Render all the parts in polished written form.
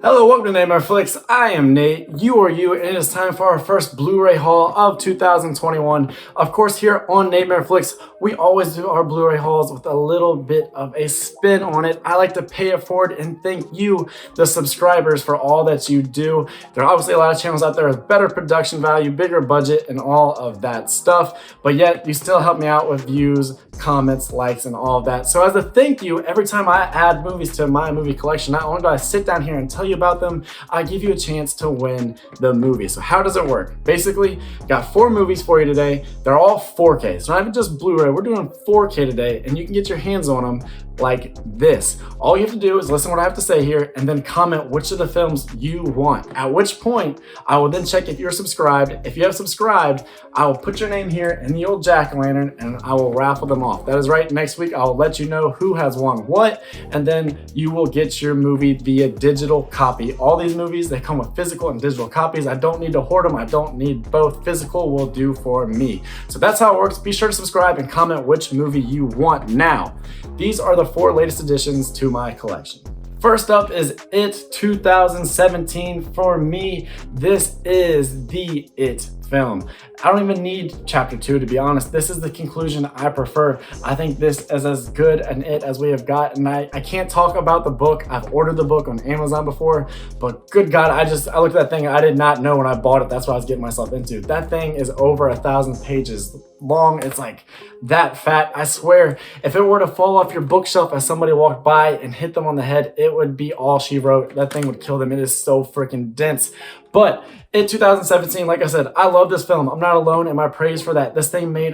Hello, welcome to natemareflix. I am Nate, you are you, and it is time for our first Blu-ray haul of 2021. Of course, here on natemareflix, we always do our Blu-ray hauls with a little bit of a spin on it. I like to pay it forward and thank you, the subscribers, for all that you do. There are obviously a lot of channels out there with better production value, bigger budget, and all of that stuff, but yet you still help me out with views, comments, likes, and all of that. So as a thank you, every time I add movies to my movie collection, not only do I sit down here and tell you about them, I give you a chance to win the movie. So how does it work? Basically, got 4 movies for you today. They're all 4K. It's not even just Blu-ray. We're doing 4K today, and you can get your hands on them like this. All you have to do is listen to what I have to say here and then comment which of the films you want. At which point, I will then check if you're subscribed. If you have subscribed, I will put your name here in the old jack-o'-lantern and I will raffle them off. That is right. Next week, I will let you know who has won what, and then you will get your movie via digital copy. All these movies, they come with physical and digital copies. I don't need to hoard them. I don't need both. Physical will do for me. So that's how it works. Be sure to subscribe and comment which movie you want. Now, these are the 4 latest additions to my collection. First up is It 2017. For me, this is the It film. I don't even need chapter 2, to be honest. This is the conclusion I prefer. I think this is as good an It as we have got, and I can't talk about the book. I've ordered the book on Amazon before, but good God, I looked at that thing. I did not know when I bought it. That's what I was getting myself into. That thing is over 1,000 pages long. It's like that fat. I swear, if it were to fall off your bookshelf as somebody walked by and hit them on the head, it would be all she wrote. That thing would kill them. It is so freaking dense. But It 2017, like I said, I love this film. I'm not alone in my praise for that. This thing made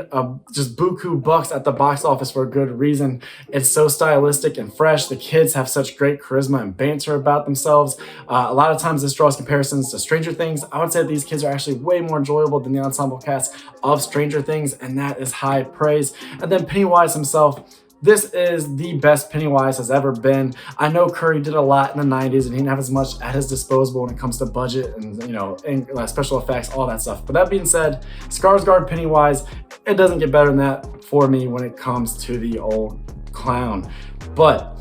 just buku bucks at the box office for a good reason. It's so stylistic and fresh. The kids have such great charisma and banter about themselves. A lot of times this draws comparisons to Stranger Things. I would say that these kids are actually way more enjoyable than the ensemble cast of Stranger Things, and that is high praise. And then Pennywise himself. This is the best Pennywise has ever been. I know Curry did a lot in the 90s and he didn't have as much at his disposal when it comes to budget and, and special effects, all that stuff. But that being said, Skarsgård Pennywise, it doesn't get better than that for me when it comes to the old clown. But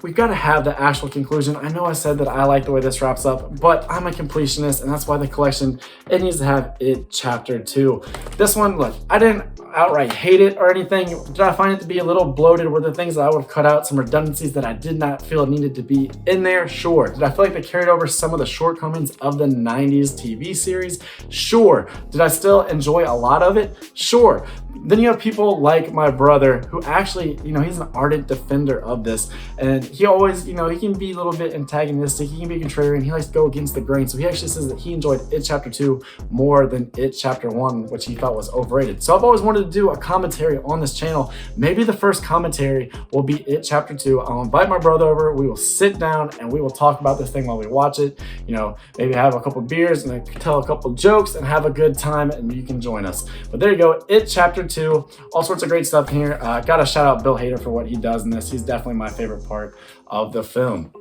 we've got to have the actual conclusion. I know I said that I like the way this wraps up, but I'm a completionist, and that's why the collection, it needs to have It Chapter 2. This one, look, I didn't outright hate it or anything. Did I find it to be a little bloated? Were there things that I would have cut out, some redundancies that I did not feel needed to be in there? Sure. Did I feel like they carried over some of the shortcomings of the 90s TV series? Sure. Did I still enjoy a lot of it? Sure. Then you have people like my brother who actually, he's an ardent defender of this, and he always, he can be a little bit antagonistic, he can be contrarian, he likes to go against the grain. So he actually says that he enjoyed It Chapter 2 more than It Chapter 1, which he thought was overrated. So I've always wanted to do a commentary on this channel. Maybe the first commentary will be It Chapter 2. I'll invite my brother over, we will sit down and we will talk about this thing while we watch it. Maybe have a couple beers and tell a couple jokes and have a good time, and you can join us. But there you go, It Chapter 2, all sorts of great stuff here. Gotta shout out Bill Hader for what he does in this. He's definitely my favorite part of the film.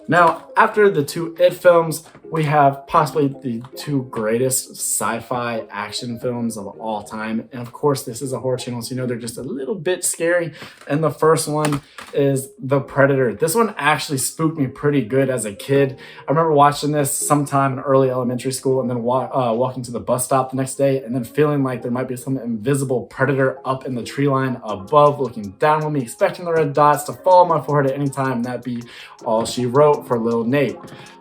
Now, after the 2 It films, we have possibly the 2 greatest sci-fi action films of all time. And of course, this is a horror channel, so they're just a little bit scary. And the first one is The Predator. This one actually spooked me pretty good as a kid. I remember watching this sometime in early elementary school and then walking to the bus stop the next day and then feeling like there might be some invisible predator up in the tree line above looking down on me, expecting the red dots to fall on my forehead at any time, and that'd be all she wrote for little Nate.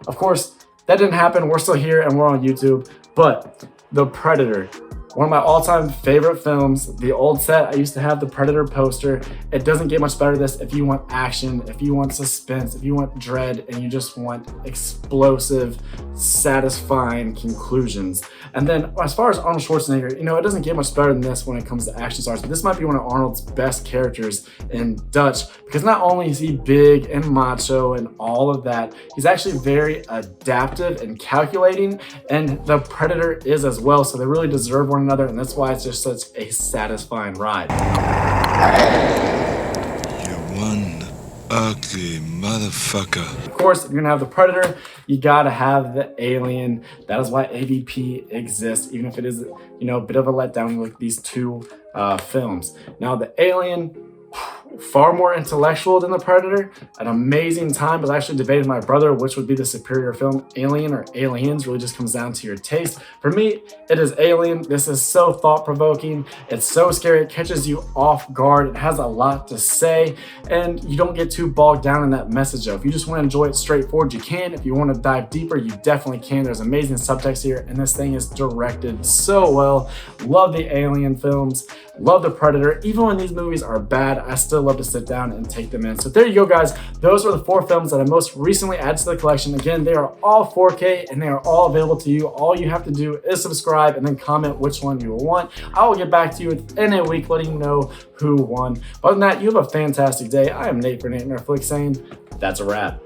Of course, that didn't happen. We're still here and we're on YouTube, but The Predator, one of my all-time favorite films. The old set, I used to have the Predator poster. It doesn't get much better than this if you want action, if you want suspense, if you want dread, and you just want explosive, satisfying conclusions. And then as far as Arnold Schwarzenegger, it doesn't get much better than this when it comes to action stars. But this might be one of Arnold's best characters in Dutch, because not only is he big and macho and all of that, he's actually very adaptive and calculating, and the Predator is as well. So they really deserve one another, and that's why it's just such a satisfying ride. You one ugly motherfucker. Of course, if you're gonna have the Predator, you gotta have the Alien. That is why AVP exists, even if it is, a bit of a letdown with these 2 films. Now, the Alien, far more intellectual than The Predator. An amazing time. I was actually debating with my brother which would be the superior film, Alien or Aliens. Really just comes down to your taste. For me, it is Alien. This is so thought-provoking. It's so scary. It catches you off guard. It has a lot to say, and you don't get too bogged down in that message though. If you just want to enjoy it straightforward, you can. If you want to dive deeper, you definitely can. There's amazing subtext here, and this thing is directed so well. Love the Alien films. Love The Predator. Even when these movies are bad, I still love to sit down and take them in. So there you go, guys. Those are the 4 films that I most recently added to the collection. Again, they are all 4K and they are all available to you. All you have to do is subscribe and then comment which one you will want. I will get back to you within a week letting you know who won. Other than that, you have a fantastic day. I am Nate for natemareflix saying that's a wrap.